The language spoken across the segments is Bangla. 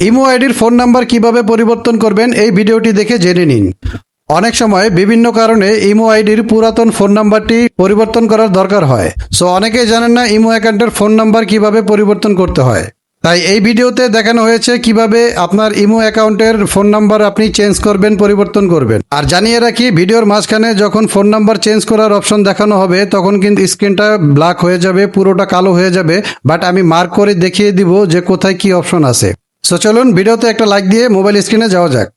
ইমো আইডির ফোন নাম্বার কিভাবে পরিবর্তন করবেন এই ভিডিওটি দেখে জেনে নিন। অনেক সময় বিভিন্ন কারণে ইমো আইডির পুরাতন ফোন নাম্বারটি পরিবর্তন করার দরকার হয়। সো অনেকেই জানেন না ইমো অ্যাকাউন্টের ফোন নাম্বার কিভাবে পরিবর্তন করতে হয়। তাই এই ভিডিওতে দেখানো হয়েছে কিভাবে আপনার ইমো অ্যাকাউন্টের ফোন নাম্বার আপনি চেঞ্জ করবেন, পরিবর্তন করবেন। আর জানিয়ে রাখি, ভিডিওর মাঝখানে যখন ফোন নাম্বার চেঞ্জ করার অপশন দেখানো হবে তখন কিন্তু স্ক্রিনটা ব্ল্যাক হয়ে যাবে, পুরোটা কালো হয়ে যাবে। বাট আমি মার্ক করে দেখিয়ে দিব যে কোথায় কি অপশন আছে। সো চলুন ভিডিওতে একটা লাইক দিয়ে মোবাইল স্ক্রিনে যাওয়া যাক।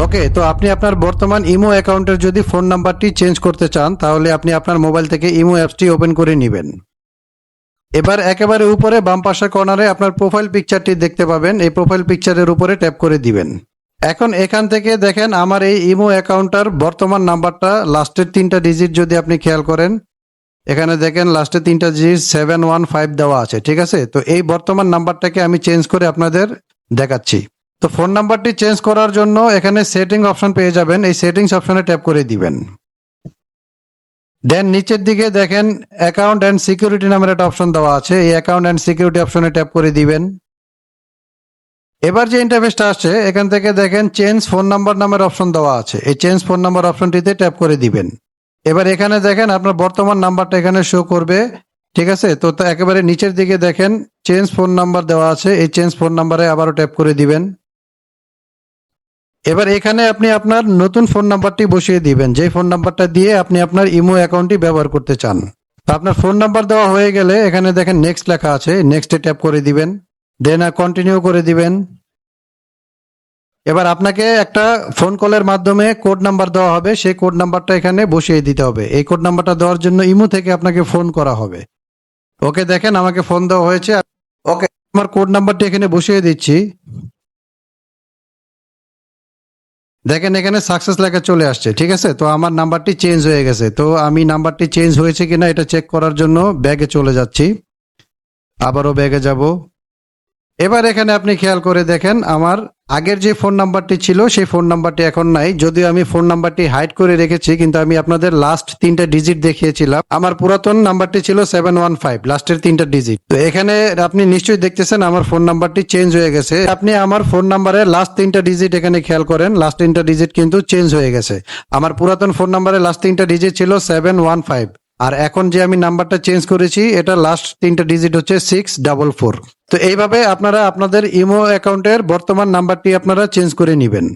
ওকে, তো আপনি আপনার বর্তমান ইমো অ্যাকাউন্টের যদি ফোন নাম্বারটি চেঞ্জ করতে চান তাহলে আপনি আপনার মোবাইল থেকে ইমো অ্যাপসটি ওপেন করে নেবেন। এবার একেবারে উপরে বাম পাশের কর্নারে আপনার প্রোফাইল পিকচারটি দেখতে পাবেন। এই প্রোফাইল পিকচারের উপরে ট্যাপ করে দিবেন। এখন এখান থেকে দেখেন আমার এই ইমো অ্যাকাউন্টটার বর্তমান নাম্বারটা লাস্টের 3টা ডিজিট যদি আপনি খেয়াল করেন, এখানে দেখেন লাস্টের 3টা ডিজিট 715 দেওয়া আছে। ঠিক আছে, তো এই বর্তমান নাম্বারটাকে আমি চেঞ্জ করে আপনাদের দেখাচ্ছি। তো ফোন নাম্বারটি চেঞ্জ করার জন্য এখানে সেটিং অপশন পেয়ে যাবেন। এই সেটিংস অপশনে ট্যাপ করে দিবেন। দেন নিচের দিকে দেখেন অ্যাকাউন্ট অ্যান্ড সিকিউরিটি নামের একটা অপশন দেওয়া আছে। এই অ্যাকাউন্ট অ্যান্ড সিকিউরিটি অপশনে ট্যাপ করে দিবেন। এবার যে ইন্টারফেসটা আসছে এখান থেকে দেখেন চেঞ্জ ফোন নাম্বার নামের অপশন দেওয়া আছে। এই চেঞ্জ ফোন নাম্বার অপশনটিতে ট্যাপ করে দিবেন। এবার এখানে দেখেন আপনার বর্তমান নাম্বারটা এখানে শো করবে। ঠিক আছে, তো একেবারে নিচের দিকে দেখেন চেঞ্জ ফোন নাম্বার দেওয়া আছে। এই চেঞ্জ ফোন নাম্বারে আবারও ট্যাপ করে দিবেন। এবার এখানে আপনি আপনার নতুন ফোন নাম্বারটি বসিয়ে দিবেন, যে ফোন নাম্বারটা দিয়ে আপনি আপনার ইমো অ্যাকাউন্টটি ব্যবহার করতে চান। তো আপনার ফোন নাম্বার দেওয়া হয়ে গেলে এখানে দেখেন নেক্সট লেখা আছে, নেক্সটে ট্যাপ করে দিবেন। দেন কন্টিনিউ করে দিবেন। এবার আপনাকে একটা ফোন কলের মাধ্যমে কোড নাম্বার দেওয়া হবে, সেই কোড নাম্বারটা এখানে বসিয়ে দিতে হবে। এই কোড নাম্বারটা দেওয়ার জন্য ইমো থেকে আপনাকে ফোন করা হবে। ওকে, দেখেন আমাকে ফোন দেওয়া হয়েছে। ওকে, আমার কোড নাম্বারটি এখানে বসিয়ে দিচ্ছি। দেখেন এখানে সাকসেস লেখা চলে আসছে। ঠিক আছে, তো আমার নাম্বারটি চেঞ্জ হয়ে গেছে। তো আমি নাম্বারটি চেঞ্জ হয়েছে কিনা এটা চেক করার জন্য ব্যাগে চলে যাচ্ছি। আবারও ব্যাগে যাব। এবার এখানে আপনি খেয়াল করে দেখেন আমার আগের যে ফোন নাম্বারটি ছিল সেই ফোন নাম্বারটি এখন নাই। যদিও আমি ফোন নাম্বারটি হাইড করে রেখেছি, কিন্তু আমি আপনাদের লাস্ট 3টা ডিজিট দেখিয়েছিলাম। আমার পুরাতন নাম্বারটি ছিল 715, লাস্টের 3টা ডিজিট। তো এখানে আপনি নিশ্চয়ই দেখতেছেন আমার ফোন নাম্বারটি চেঞ্জ হয়ে গেছে। আপনি আমার ফোন নাম্বারের লাস্ট 3টা ডিজিট এখানে খেয়াল করেন, লাস্ট 3টা ডিজিট কিন্তু চেঞ্জ হয়ে গেছে। আমার পুরাতন ফোন নাম্বারের লাস্ট 3টা ডিজিট ছিল 715, আর এখন যে আমি নাম্বারটা চেঞ্জ করেছি এটা লাস্ট 3টা ডিজিট হচ্ছে 644। তো এইভাবে আপনারা আপনাদের ইমো অ্যাকাউন্টের বর্তমান নাম্বারটি আপনারা চেঞ্জ করে নেবেন।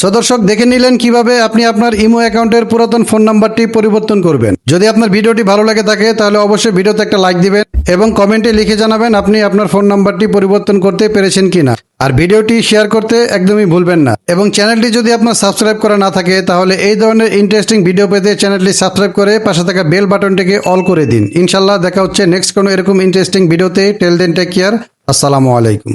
সো দর্শক, দেখে নিলেন কিভাবে আপনি আপনার ইমো অ্যাকাউন্টের পুরাতন ফোন নাম্বারটি পরিবর্তন করবেন। যদি আপনার ভিডিওটি ভালো লাগে থাকে তাহলে অবশ্যই ভিডিওতে একটা লাইক দিবেন এবং কমেন্টে লিখে জানাবেন আপনি আপনার ফোন নাম্বারটি পরিবর্তন করতে পেরেছেন কিনা। আর ভিডিওটি শেয়ার করতে একদমই ভুলবেন না। এবং চ্যানেলটি যদি আপনার সাবস্ক্রাইব করা না থাকে তাহলে এই ধরনের ইন্টারেস্টিং ভিডিও পেতে চ্যানেলটি সাবস্ক্রাইব করে পাশে থাকা বেল বাটনটিকে অল করে দিন। ইনশাল্লাহ দেখা হচ্ছে নেক্সট কোনো এরকম ইন্টারেস্টিং ভিডিওতে। টেল দেন, টেক কেয়ার। আসসালামু আলাইকুম।